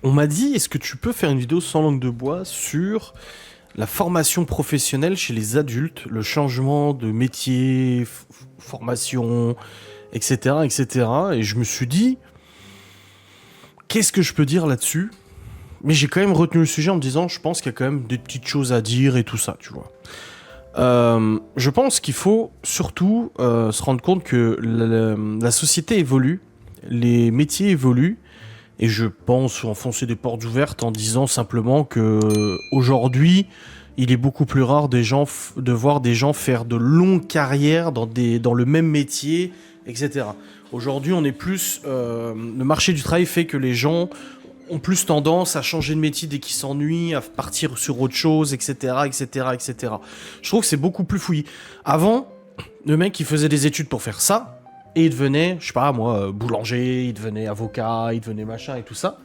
On m'a dit, est-ce que tu peux faire une vidéo sans langue de bois sur la formation professionnelle chez les adultes, le changement de métier, formation, etc., etc. Et je me suis dit, qu'est-ce que je peux dire là-dessus? Mais j'ai quand même retenu le sujet en me disant, je pense qu'il y a quand même des petites choses à dire et tout ça, tu vois. Je pense qu'il faut surtout se rendre compte que la société évolue, les métiers évoluent, et je pense enfoncer des portes ouvertes en disant simplement que aujourd'hui, il est beaucoup plus rare de voir des gens faire de longues carrières dans le même métier, etc. Aujourd'hui, on est plus le marché du travail fait que les gens ont plus tendance à changer de métier dès qu'ils s'ennuient, à partir sur autre chose, etc., etc., etc. Je trouve que c'est beaucoup plus fouillis. Avant, le mec, il faisait des études pour faire ça, et il devenait, je sais pas moi, boulanger, il devenait avocat, il devenait machin et tout ça.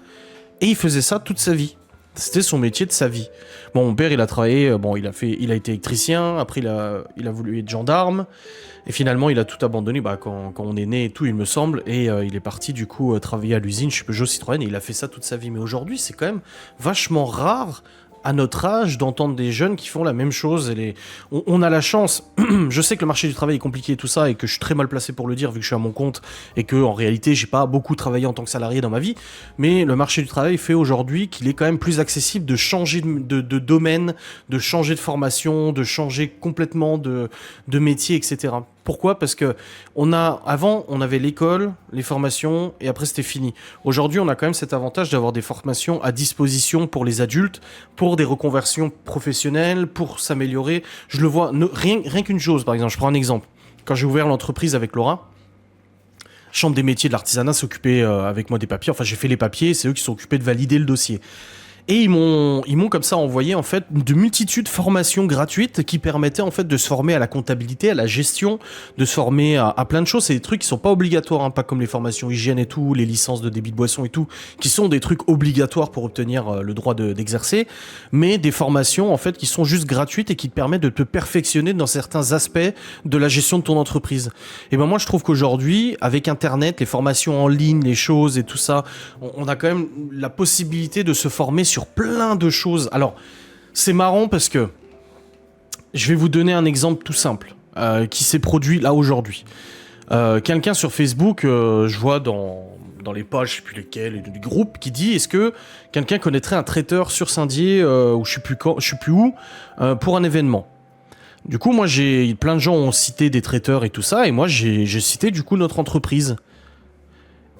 Et il faisait ça toute sa vie. C'était son métier de sa vie. Bon, mon père, il a travaillé, bon, il a été électricien, après il a voulu être gendarme, et finalement il a tout abandonné, quand on est né et tout, il me semble, et il est parti du coup travailler à l'usine chez Peugeot Citroën, et il a fait ça toute sa vie. Mais aujourd'hui, c'est quand même vachement rare à notre âge d'entendre des jeunes qui font la même chose. On a la chance, je sais que le marché du travail est compliqué et tout ça, et que je suis très mal placé pour le dire vu que je suis à mon compte, et que en réalité j'ai pas beaucoup travaillé en tant que salarié dans ma vie, mais le marché du travail fait aujourd'hui qu'il est quand même plus accessible de changer de domaine, de changer de formation, de changer complètement de métier, etc. Pourquoi? Parce que avant, on avait l'école, les formations, et après c'était fini. Aujourd'hui, on a quand même cet avantage d'avoir des formations à disposition pour les adultes, pour des reconversions professionnelles, pour s'améliorer. Je le vois, rien qu'une chose, par exemple, je prends un exemple. Quand j'ai ouvert l'entreprise avec Laura, Chambre des métiers de l'artisanat s'occupait avec moi des papiers. Enfin, j'ai fait les papiers, c'est eux qui sont occupés de valider le dossier. Et ils m'ont comme ça envoyé en fait de multitudes de formations gratuites qui permettaient en fait de se former à la comptabilité, à la gestion, de se former à plein de choses. C'est des trucs qui sont pas obligatoires, hein, pas comme les formations hygiène et tout, les licences de débit de boisson et tout, qui sont des trucs obligatoires pour obtenir le droit d'exercer, mais des formations en fait qui sont juste gratuites et qui te permettent de te perfectionner dans certains aspects de la gestion de ton entreprise. Et ben moi je trouve qu'aujourd'hui, avec Internet, les formations en ligne, les choses et tout ça, on a quand même la possibilité de se former sur plein de choses. Alors, c'est marrant parce que je vais vous donner un exemple tout simple qui s'est produit là aujourd'hui. Quelqu'un sur Facebook, je vois dans les pages, je sais plus lesquelles, des groupes, qui dit est-ce que quelqu'un connaîtrait un traiteur sur Saint-Dié ou je sais plus où pour un événement. Du coup, moi, plein de gens ont cité des traiteurs et tout ça, et moi, j'ai cité du coup notre entreprise.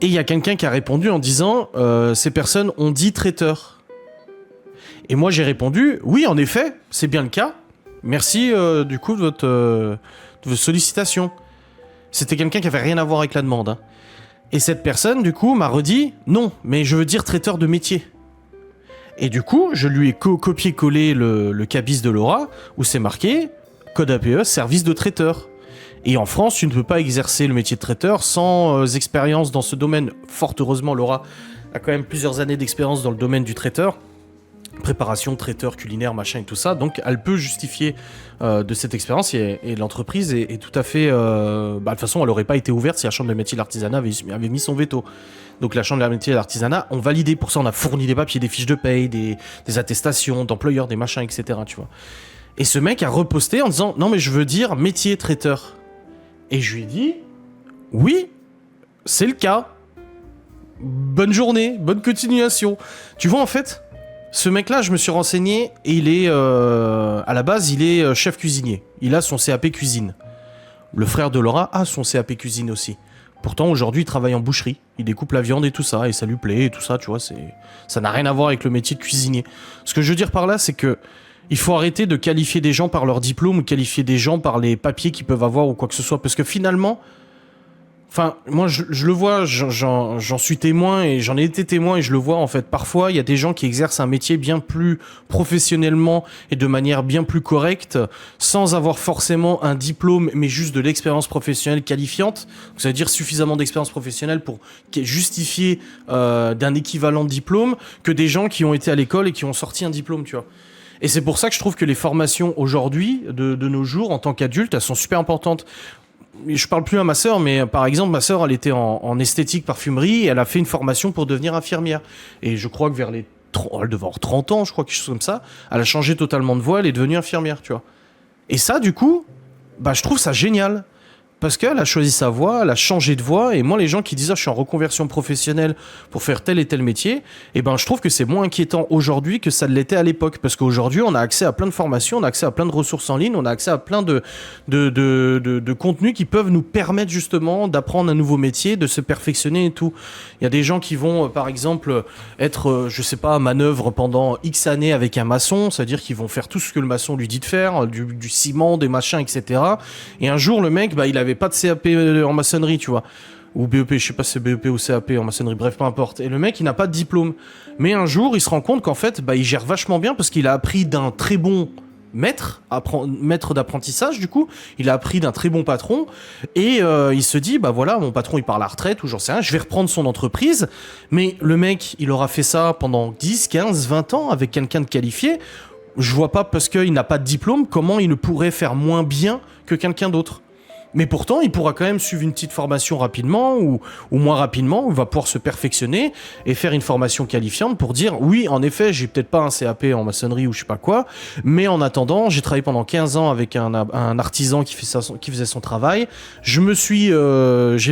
Et il y a quelqu'un qui a répondu en disant ces personnes ont dit traiteur. Et moi j'ai répondu, oui en effet, c'est bien le cas. Merci du coup de votre sollicitation. C'était quelqu'un qui avait rien à voir avec la demande. Hein. Et cette personne du coup m'a redit, non, mais je veux dire traiteur de métier. Et du coup je lui ai copié-collé le cabis de Laura, où c'est marqué, code APE, service de traiteur. Et en France, tu ne peux pas exercer le métier de traiteur sans expérience dans ce domaine. Fort heureusement, Laura a quand même plusieurs années d'expérience dans le domaine du traiteur. Préparation, traiteur, culinaire, machin et tout ça. Donc, elle peut justifier de cette expérience et l'entreprise est tout à fait... de toute façon, elle n'aurait pas été ouverte si la Chambre des métiers de l'artisanat avait mis son veto. Donc, la Chambre des métiers de l'artisanat ont validé. Pour ça, on a fourni des papiers, des fiches de paye, des attestations d'employeurs, des machins, etc. Tu vois. Et ce mec a reposté en disant « Non, mais je veux dire métier traiteur ». Et je lui ai dit « Oui, c'est le cas. Bonne journée, bonne continuation. » Tu vois, en fait... Ce mec-là, je me suis renseigné et il est, à la base, il est chef cuisinier. Il a son CAP cuisine. Le frère de Laura a son CAP cuisine aussi. Pourtant, aujourd'hui, il travaille en boucherie. Il découpe la viande et tout ça, et ça lui plaît et tout ça, tu vois. Ça n'a rien à voir avec le métier de cuisinier. Ce que je veux dire par là, c'est que il faut arrêter de qualifier des gens par leur diplôme ou qualifier des gens par les papiers qu'ils peuvent avoir ou quoi que ce soit. Parce que finalement... Enfin, moi, je le vois, j'en suis témoin et j'en ai été témoin et je le vois, en fait. Parfois, il y a des gens qui exercent un métier bien plus professionnellement et de manière bien plus correcte, sans avoir forcément un diplôme, mais juste de l'expérience professionnelle qualifiante. Donc, ça veut dire suffisamment d'expérience professionnelle pour justifier d'un équivalent de diplôme que des gens qui ont été à l'école et qui ont sorti un diplôme, tu vois. Et c'est pour ça que je trouve que les formations aujourd'hui, de nos jours, en tant qu'adultes, elles sont super importantes. je parle plus à ma sœur, mais par exemple, ma sœur, elle était en esthétique parfumerie, et elle a fait une formation pour devenir infirmière. Et je crois que vers les elle devait avoir 30 ans, je crois, quelque chose comme ça. Elle a changé totalement de voie, elle est devenue infirmière, tu vois. Et ça, du coup, bah, je trouve ça génial. Parce qu'elle a choisi sa voie, elle a changé de voie, et moi, les gens qui disent, ah, je suis en reconversion professionnelle pour faire tel et tel métier, eh ben, je trouve que c'est moins inquiétant aujourd'hui que ça l'était à l'époque. Parce qu'aujourd'hui, on a accès à plein de formations, on a accès à plein de ressources en ligne, on a accès à plein de contenus qui peuvent nous permettre justement d'apprendre un nouveau métier, de se perfectionner et tout. Il y a des gens qui vont, par exemple, être, je sais pas, à manœuvre pendant X années avec un maçon, c'est-à-dire qu'ils vont faire tout ce que le maçon lui dit de faire, du ciment, des machins, etc. Et un jour, le mec, bah, il avait pas de CAP en maçonnerie, tu vois. Ou BEP, je sais pas si c'est BEP ou CAP en maçonnerie, bref, peu importe. Et le mec, il n'a pas de diplôme. Mais un jour, il se rend compte qu'en fait, bah, il gère vachement bien parce qu'il a appris d'un très bon maître d'apprentissage, du coup. Il a appris d'un très bon patron. Et il se dit, bah voilà, mon patron, il part à la retraite, ou j'en sais rien, je vais reprendre son entreprise. Mais le mec, il aura fait ça pendant 10, 15, 20 ans avec quelqu'un de qualifié. Je vois pas, parce qu'il n'a pas de diplôme, comment il ne pourrait faire moins bien que quelqu'un d'autre. Mais pourtant, il pourra quand même suivre une petite formation rapidement ou moins rapidement, où il va pouvoir se perfectionner et faire une formation qualifiante pour dire oui, en effet, j'ai peut-être pas un CAP en maçonnerie ou je sais pas quoi, mais en attendant, j'ai travaillé pendant 15 ans avec un artisan qui faisait son travail. J'ai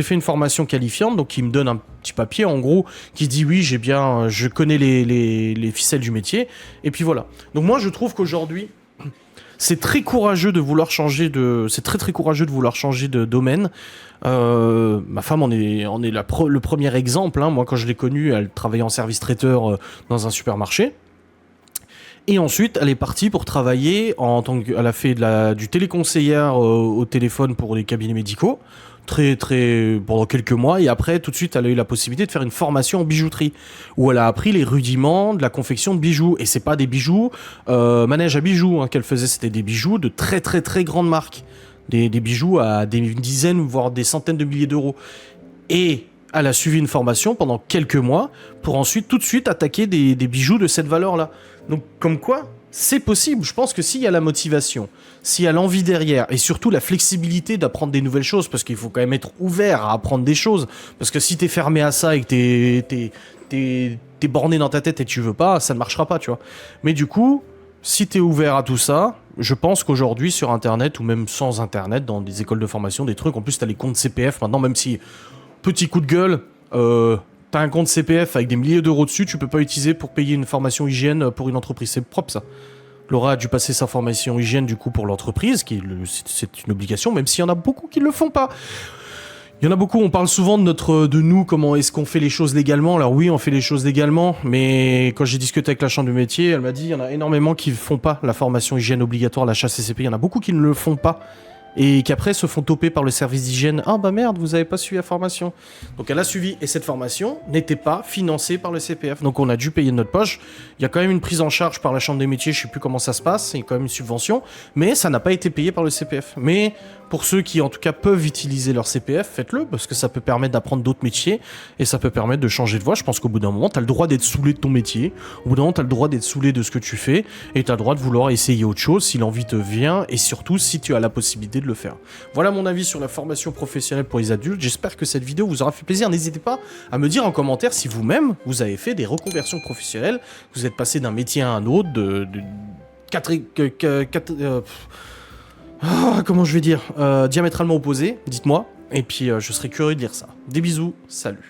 fait une formation qualifiante, donc il me donne un petit papier en gros qui dit oui, je connais les ficelles du métier. Et puis voilà. Donc moi, je trouve qu'aujourd'hui, c'est très courageux de vouloir changer c'est très très courageux de vouloir changer de domaine. Ma femme en est le premier exemple. Hein. Moi, quand je l'ai connue, elle travaillait en service traiteur dans un supermarché. Et ensuite, elle est partie pour travailler elle a fait du téléconseillère au téléphone pour les cabinets médicaux. Pendant quelques mois, et après tout de suite elle a eu la possibilité de faire une formation en bijouterie où elle a appris les rudiments de la confection de bijoux, et c'est pas des bijoux manège à bijoux qu'elle faisait, c'était des bijoux de très très très grandes marques, des bijoux à des dizaines voire des centaines de milliers d'euros, et elle a suivi une formation pendant quelques mois pour ensuite tout de suite attaquer des bijoux de cette valeur-là. Donc comme quoi c'est possible. Je pense que s'il y a la motivation, s'il y a l'envie derrière, et surtout la flexibilité d'apprendre des nouvelles choses, parce qu'il faut quand même être ouvert à apprendre des choses, parce que si t'es fermé à ça et que t'es borné dans ta tête et tu veux pas, ça ne marchera pas, tu vois. Mais du coup, si t'es ouvert à tout ça, je pense qu'aujourd'hui sur Internet, ou même sans Internet, dans des écoles de formation, des trucs, en plus t'as les comptes CPF maintenant, même si, petit coup de gueule, t'as un compte CPF avec des milliers d'euros dessus, tu peux pas utiliser pour payer une formation hygiène pour une entreprise. C'est propre, ça. Laura a dû passer sa formation hygiène, du coup, pour l'entreprise, c'est une obligation, même s'il y en a beaucoup qui le font pas. Il y en a beaucoup, on parle souvent de nous, comment est-ce qu'on fait les choses légalement. Alors oui, on fait les choses légalement, mais quand j'ai discuté avec la chambre de métier, elle m'a dit il y en a énormément qui ne font pas la formation hygiène obligatoire, la HACCP, il y en a beaucoup qui ne le font pas. Et qui après se font toper par le service d'hygiène. Ah bah merde, vous avez pas suivi la formation. Donc elle a suivi, et cette formation n'était pas financée par le CPF. Donc on a dû payer de notre poche. Il y a quand même une prise en charge par la chambre des métiers, je sais plus comment ça se passe, il y a quand même une subvention, mais ça n'a pas été payé par le CPF. Mais pour ceux qui en tout cas peuvent utiliser leur CPF, faites-le, parce que ça peut permettre d'apprendre d'autres métiers, et ça peut permettre de changer de voie. Je pense qu'au bout d'un moment, t'as le droit d'être saoulé de ton métier, au bout d'un moment, t'as le droit d'être saoulé de ce que tu fais, et t'as le droit de vouloir essayer autre chose si l'envie te vient, et surtout si tu as la possibilité de le faire. Voilà mon avis sur la formation professionnelle pour les adultes. J'espère que cette vidéo vous aura fait plaisir. N'hésitez pas à me dire en commentaire si vous-même, vous avez fait des reconversions professionnelles, vous êtes passé d'un métier à un autre, comment je vais dire, diamétralement opposé, dites-moi, et puis je serais curieux de lire ça. Des bisous, salut.